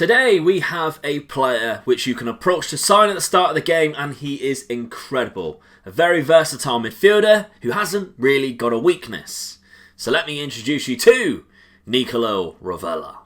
Today we have a player which you can approach to sign at the start of the game, and he is incredible. A very versatile midfielder who hasn't really got a weakness. So let me introduce you to Nicola Ravela.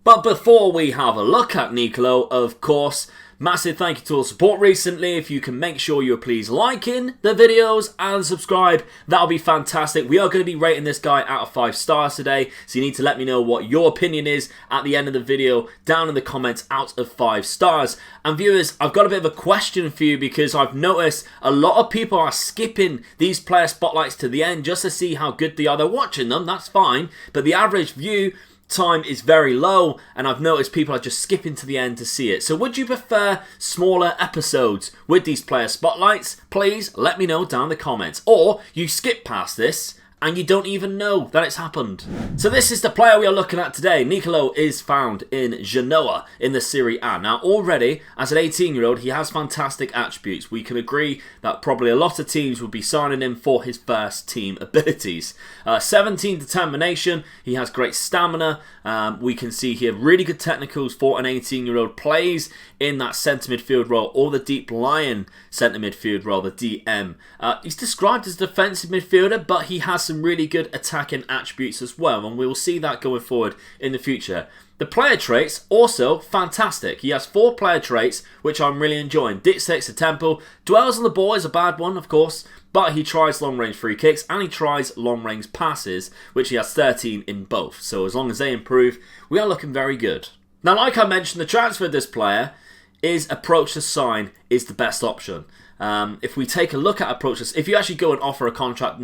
But before we have a look at Nicola, of course, massive thank you to all the support recently. If you can make sure you're please liking the videos and subscribe, that'll be fantastic. We are going to be rating this guy out of 5 stars today, so you need to let me know what your opinion is at the end of the video down in the comments out of 5 stars. And viewers, I've got a bit of a question for you because I've noticed a lot of people are skipping these player spotlights to the end just to see how good they are. They're watching them, that's fine, but the average view time is very low, and I've noticed people are just skipping to the end to see it. So would you prefer smaller episodes with these player spotlights? Please let me know down in the comments. Or you skip past this and you don't even know that it's happened. So this is the player we are looking at today. Nicola is found in Genoa in the Serie A. Now already, as an 18-year-old, he has fantastic attributes. We can agree that probably a lot of teams would be signing him for his first team abilities. 17 determination, he has great stamina. We can see here really good technicals for an 18-year-old. Plays in that centre midfield role or the deep lying centre midfield role, the DM. He's described as a defensive midfielder, but he has some really good attacking attributes as well, and we will see that going forward in the future. The player traits, also fantastic. He has 4 player traits, which I'm really enjoying. Dictates the tempo, dwells on the ball is a bad one, of course, but he tries long-range free kicks and he tries long-range passes, which he has 13 in both. So as long as they improve, we are looking very good. Now, like I mentioned, the transfer of this player is approach to sign is the best option. If we take a look at approaches, if you actually go and offer a contract,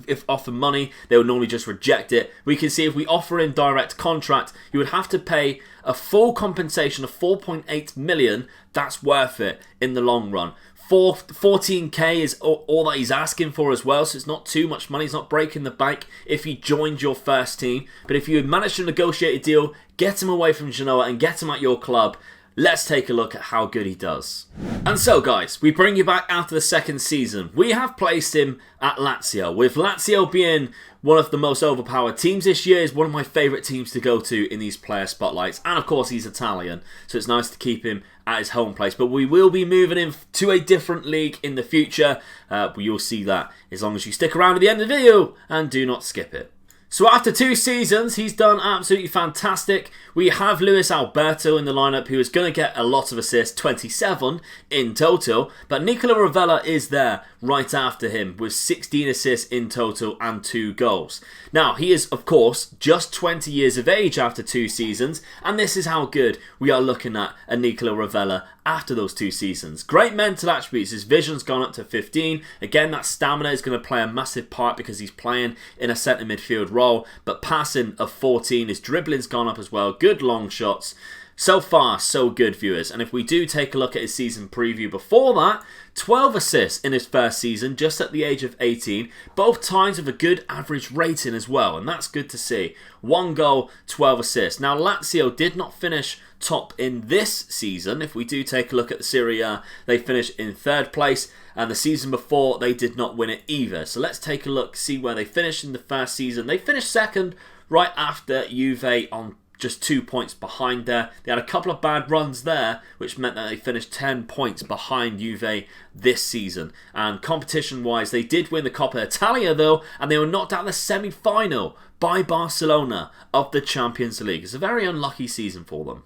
if offer money, they would normally just reject it. We can see if we offer in direct contract, you would have to pay a full compensation of 4.8 million. That's worth it in the long run. 14k is all that he's asking for as well, so it's not too much money. He's not breaking the bank if he joined your first team. But if you manage to negotiate a deal, get him away from Genoa and get him at your club, let's take a look at how good he does. And so guys, we bring you back after the second season. We have placed him at Lazio, with Lazio being one of the most overpowered teams this year. Is one of my favourite teams to go to in these player spotlights, and of course he's Italian, so it's nice to keep him at his home place. But we will be moving him to a different league in the future, but you'll see that as long as you stick around at the end of the video and do not skip it. So after 2 seasons, he's done absolutely fantastic. We have Luis Alberto in the lineup, who is going to get a lot of assists, 27 in total. But Nicola Ravela is there right after him with 16 assists in total and 2 goals. Now, he is, of course, just 20 years of age after 2 seasons. And this is how good we are looking at a Nicola Ravela after those 2 seasons. Great mental attributes. His vision's gone up to 15. Again, that stamina is going to play a massive part because he's playing in a centre midfield role. But passing of 14, his dribbling's gone up as well. Good long shots. So far, so good, viewers. And if we do take a look at his season preview before that, 12 assists in his first season, just at the age of 18. Both times with a good average rating as well, and that's good to see. 1 goal, 12 assists. Now, Lazio did not finish top in this season. If we do take a look at the Serie A, they finished in 3rd place, and the season before, they did not win it either. So let's take a look, see where they finished in the first season. They finished 2nd right after Juve on just 2 points behind there. They had a couple of bad runs there, which meant that they finished 10 points behind Juve this season. And competition-wise, they did win the Coppa Italia though, and they were knocked out of the semi-final by Barcelona of the Champions League. It's a very unlucky season for them.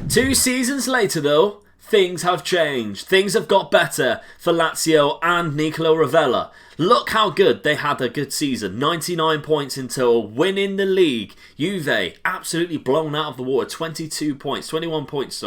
2 seasons later though, things have changed. Things have got better for Lazio and Nicola Ravela. Look how good they had a good season. 99 points in total, winning the league. Juve absolutely blown out of the water. 21 points,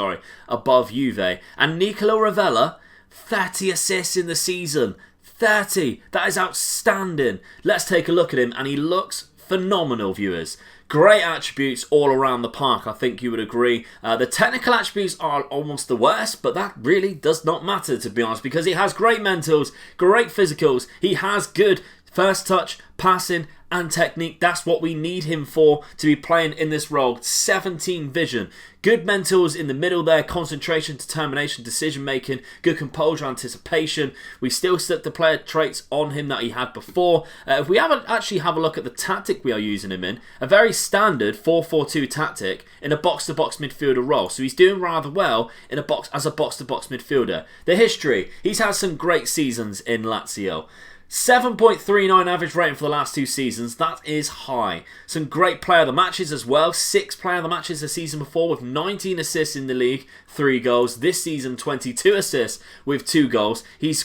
above Juve. And Nicola Ravela, 30 assists in the season. 30. That is outstanding. Let's take a look at him, and he looks phenomenal, viewers. Great attributes all around the park, I think you would agree. The technical attributes are almost the worst, but that really does not matter, to be honest, because he has great mentals, great physicals, he has good First touch, passing and technique, that's what we need him for to be playing in this role. 17 vision, good mentals in the middle there, concentration, determination, decision making, good composure, anticipation. We still stuck the player traits on him that he had before. If we actually have a look at the tactic we are using him in, a very standard 4-4-2 tactic in a box-to-box midfielder role. So he's doing rather well in a box-to-box midfielder. The history, he's had some great seasons in Lazio. 7.39 average rating for the last 2 seasons. That is high. Some great player of the matches as well. 6 player of the matches the season before with 19 assists in the league, 3 goals. This season 22 assists with 2 goals. He's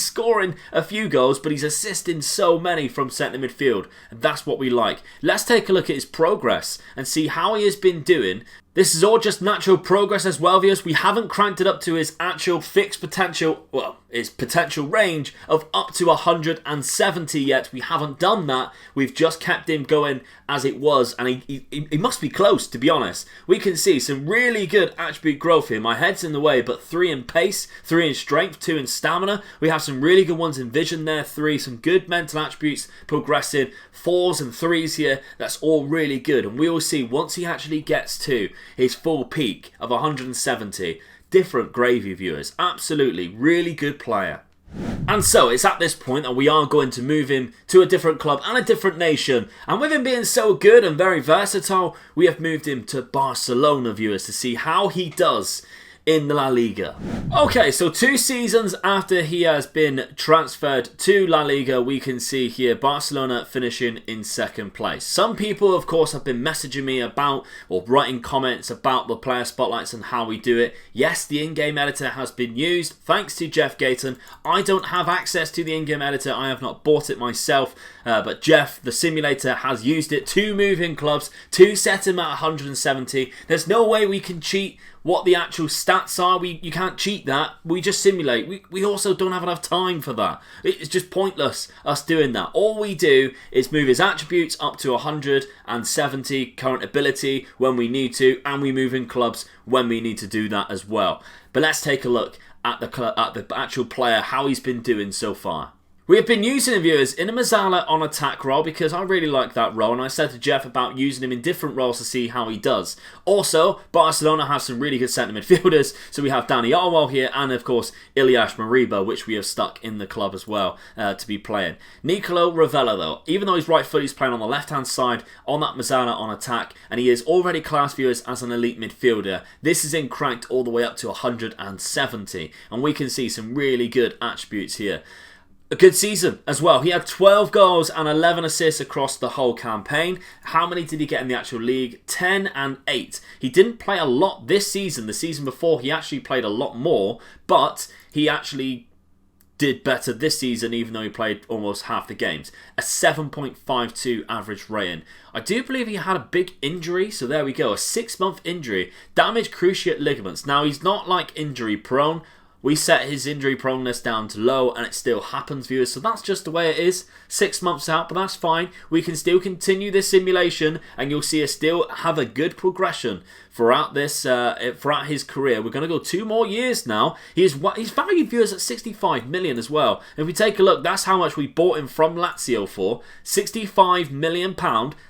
scoring a few goals, but he's assisting so many from centre midfield. And that's what we like. Let's take a look at his progress and see how he has been doing. This is all just natural progress as well, viewers. We haven't cranked it up to his actual fixed potential, well, his potential range of up to 170 yet. We haven't done that. We've just kept him going as it was, and he must be close, to be honest. We can see some really good attribute growth here. My head's in the way, but 3 in pace, 3 in strength, 2 in stamina. We have some really good ones in vision there, 3, some good mental attributes progressing, 4s and 3s here. That's all really good, and we will see once he actually gets to his full peak of 170. Different gravy, viewers. Absolutely. Really good player. And so it's at this point that we are going to move him to a different club and a different nation. And with him being so good and very versatile, we have moved him to Barcelona, viewers, to see how he does in the La Liga. Okay, so 2 seasons after he has been transferred to La Liga, we can see here Barcelona finishing in 2nd place. Some people, of course, have been messaging me about or writing comments about the player spotlights and how we do it. Yes, the in-game editor has been used, thanks to Jeff Gayton. I don't have access to the in-game editor. I have not bought it myself, but Jeff, the simulator, has used it to move in clubs, to set him at 170. There's no way we can cheat what the actual stats are. You can't cheat that. We just simulate. We also don't have enough time for that. It's just pointless us doing that. All we do is move his attributes up to 170 current ability when we need to, and we move in clubs when we need to do that as well. But let's take a look at the actual player, how he's been doing so far. We have been using him, viewers, in a Mezzala on attack role because I really like that role, and I said to Jeff about using him in different roles to see how he does. Also, Barcelona has some really good centre midfielders, so we have Dani Olmo here and, of course, Ilyas Mariba, which we have stuck in the club as well to be playing. Nicola Ravela, though, even though he's right foot, he's playing on the left-hand side on that Mezzala on attack, and he is already classed, viewers, as an elite midfielder. This is in cranked all the way up to 170, and we can see some really good attributes here. A good season as well. He had 12 goals and 11 assists across the whole campaign. How many did he get in the actual league? 10 and 8. He didn't play a lot this season. The season before, he actually played a lot more, but he actually did better this season, even though he played almost half the games. A 7.52 average rating. I do believe he had a big injury, so there we go. A 6-month injury. Damaged cruciate ligaments. Now, he's not like injury prone. We set his injury proneness down to low, and it still happens, viewers. So that's just the way it is. 6 months out, but that's fine. We can still continue this simulation, and you'll see us still have a good progression throughout his career. We're going to go 2 more years now. He's valued, viewers, at 65 million as well. If we take a look, that's how much we bought him from Lazio for. £65 million.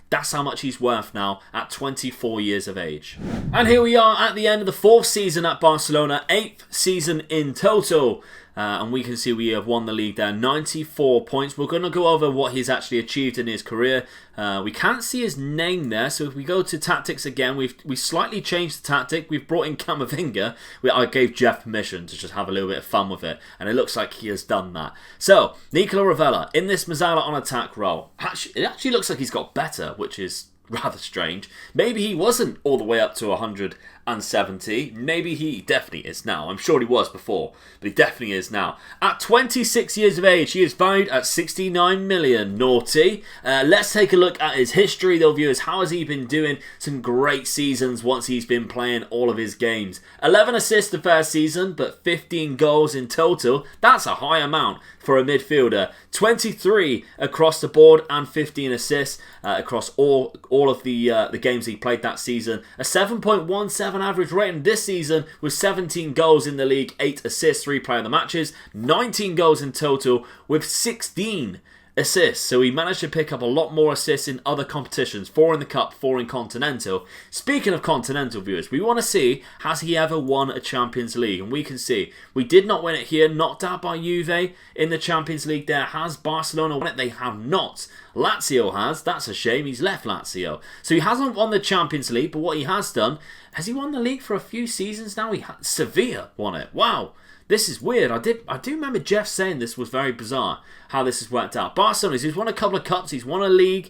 That's how much he's worth now at 24 years of age. And here we are at the end of the 4th season at Barcelona, 8th season in total. And we can see we have won the league there, 94 points. We're going to go over what he's actually achieved in his career. We can't see his name there, so if we go to tactics again, we slightly changed the tactic. We've brought in Camavinga. I gave Jeff permission to just have a little bit of fun with it, and it looks like he has done that. So, Nicola Ravela in this Mezzala on attack role. It actually looks like he's got better, which is rather strange. Maybe he wasn't all the way up to 170. Maybe he definitely is now. I'm sure he was before, but he definitely is now. At 26 years of age, he is valued at 69 million. Naughty. Let's take a look at his history, though, viewers. How has he been doing? Some great seasons once he's been playing all of his games. 11 assists the first season, but 15 goals in total. That's a high amount for a midfielder. 23 across the board and 15 assists across all of the games he played that season. A 7.17 average rating this season with 17 goals in the league, 8 assists, 3 player of the matches, 19 goals in total with 16 assists. So he managed to pick up a lot more assists in other competitions. 4 in the Cup, 4 in Continental. Speaking of Continental, viewers, we want to see, has he ever won a Champions League? And we can see, we did not win it here. Knocked out by Juve in the Champions League there. Has Barcelona won it? They have not. Lazio has. That's a shame. He's left Lazio. So he hasn't won the Champions League, but what he has done, has he won the league for a few seasons now? Sevilla won it. Wow. This is weird. I do remember Jeff saying this was very bizarre, how this has worked out. Barcelona, he's won a couple of cups. He's won a league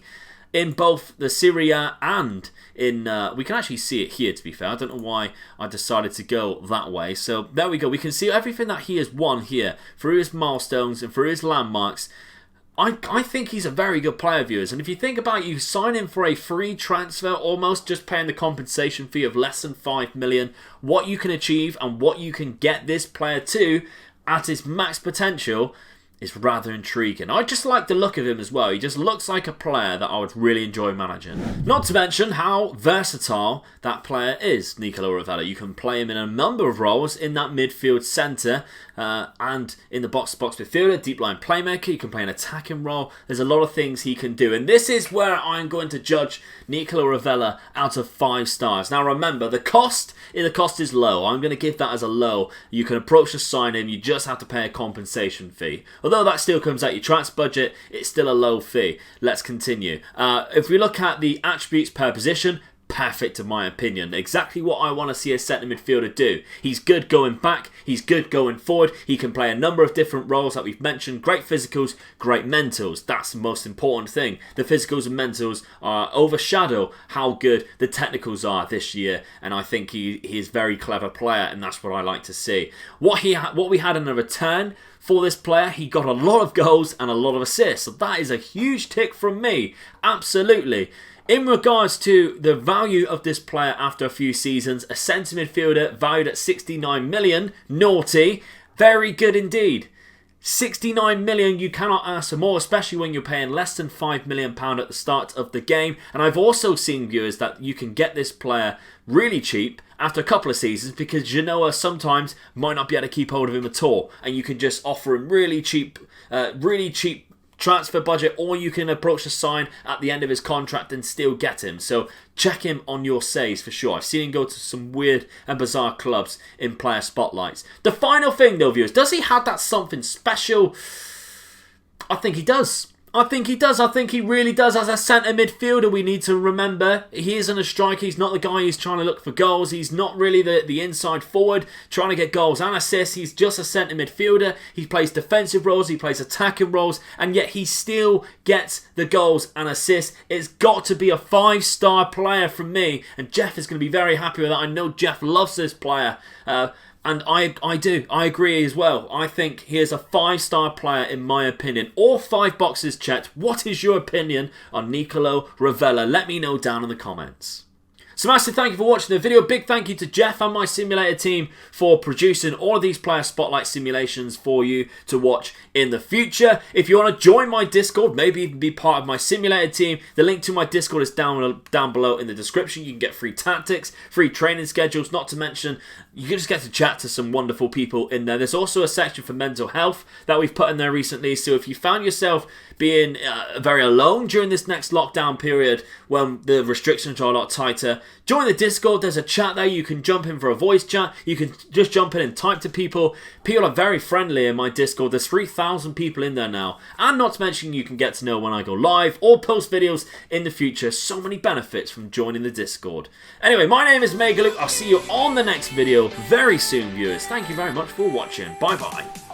in both the Serie A and in... we can actually see it here, to be fair. I don't know why I decided to go that way. So there we go. We can see everything that he has won here through his milestones and through his landmarks. I think he's a very good player, viewers. And if you think about it, you sign him for a free transfer, almost just paying the compensation fee of less than 5 million. What you can achieve and what you can get this player to at his max potential is rather intriguing. I just like the look of him as well. He just looks like a player that I would really enjoy managing. Not to mention how versatile that player is, Nicola Ravela. You can play him in a number of roles in that midfield centre and in the box-to-box midfielder, deep line playmaker. You can play an attacking role. There's a lot of things he can do. And this is where I'm going to judge Nicola Ravela out of 5 stars. Now remember, the cost is low. I'm going to give that as a low. You can approach to sign him. You just have to pay a compensation fee. Although that still comes out your transfer budget, it's still a low fee. Let's continue. If we look at the attributes per position, perfect in my opinion. Exactly what I want to see a centre midfielder do. He's good going back, he's good going forward, he can play a number of different roles that we've mentioned. Great physicals, great mentals. That's the most important thing. The physicals and mentals overshadow how good the technicals are this year, and I think he is a very clever player, and that's what I like to see. What we had in a return for this player, he got a lot of goals and a lot of assists. So that is a huge tick from me. Absolutely. In regards to the value of this player after a few seasons, a centre midfielder valued at 69 million. Naughty. Very good indeed. 69 million, you cannot ask for more, especially when you're paying less than £5 million at the start of the game. And I've also seen, viewers, that you can get this player really cheap after a couple of seasons because Genoa sometimes might not be able to keep hold of him at all. And you can just offer him really cheap transfer budget, or you can approach the sign at the end of his contract and still get him. So check him on your saves for sure. I've seen him go to some weird and bizarre clubs in player spotlights. The final thing though, viewers, does he have that something special? I think he does. I think he does. I think he really does. As a centre midfielder, we need to remember he isn't a striker. He's not the guy who's trying to look for goals. He's not really the inside forward trying to get goals and assists. He's just a centre midfielder. He plays defensive roles. He plays attacking roles. And yet he still gets the goals and assists. It's got to be a 5-star player from me. And Jeff is going to be very happy with that. I know Jeff loves this player. And I do. I agree as well. I think he is a 5-star player in my opinion. All 5 boxes checked. What is your opinion on Nicola Ravela? Let me know down in the comments. So massive thank you for watching the video. Big thank you to Jeff and my simulator team for producing all of these player spotlight simulations for you to watch in the future. If you want to join my Discord, maybe even be part of my simulator team, the link to my Discord is down below in the description. You can get free tactics, free training schedules, not to mention you can just get to chat to some wonderful people in there. There's also a section for mental health that we've put in there recently. So if you found yourself being very alone during this next lockdown period when the restrictions are a lot tighter, join the Discord. There's a chat there. You can jump in for a voice chat. You can just jump in and type to people. People are very friendly in my Discord. There's 3,000 people in there now. And not to mention you can get to know when I go live or post videos in the future. So many benefits from joining the Discord. Anyway, my name is Megaluk. I'll see you on the next video very soon, viewers. Thank you very much for watching. Bye-bye.